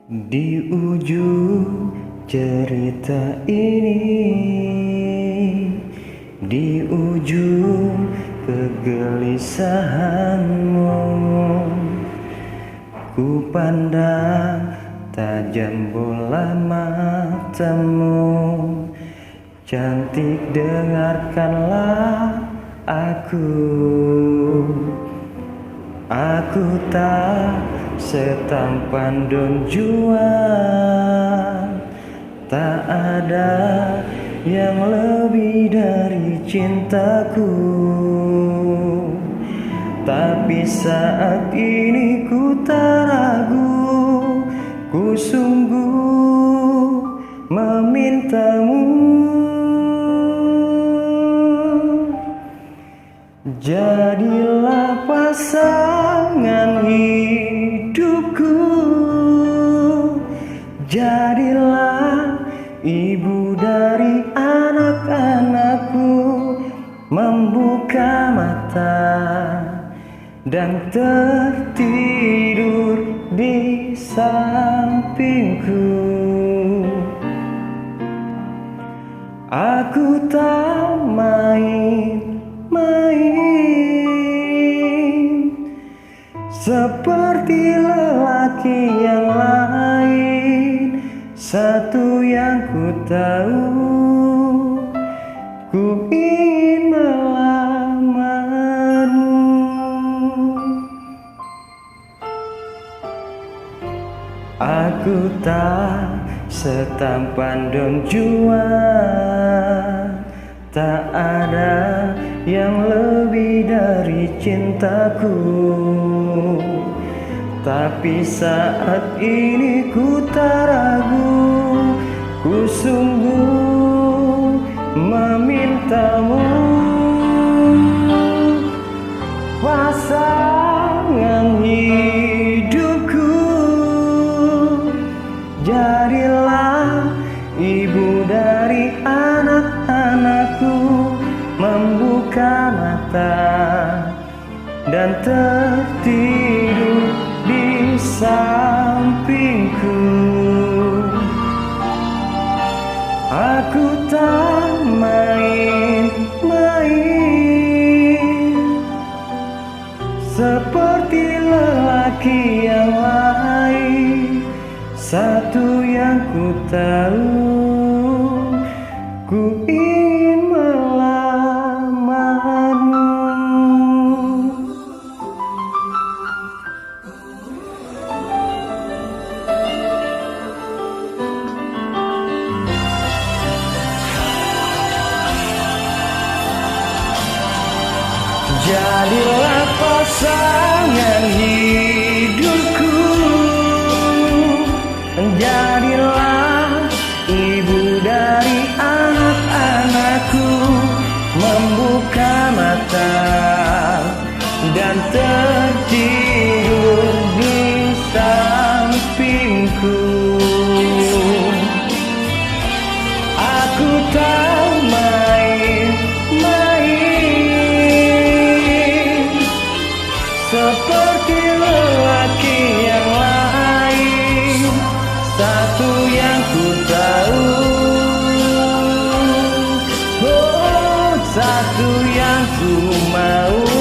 Di ujung cerita ini, di ujung kegelisahanmu, ku pandang tajam bola matamu. Cantik, dengarkanlah aku tak setampan Don Juan. Tak ada yang lebih dari cintaku. Tapi saat ini ku tak ragu, ku sungguh memintamu. Jadilah pasangan hidupku, jadilah ibu dari anak-anakku. Membuka mata dan tertidur di sampingku. Aku tak main-main seperti lelaki yang lain. Satu yang ku tahu, ku ingin melamarmu. Aku tak setampan Don Juan, tak ada yang lebih dari cintaku. Tapi saat ini ku tak ragu, ku sungguh memintamu. Pasangan hidupku, jadilah ibu dari anak-anakku. Membuka mata dan tertidur di sampingku. Aku tak main-main seperti lelaki yang lain. Satu yang ku tahu, ku ingin melamarmu. Jadilah pasangan hidupku, jadilah ibu dari anak-anakku. Membuka mata dan tertidur di sampingku. Aku tak main-main seperti lelaki yang lain. Satu yang ku tahu, oh, satu yang ku mau.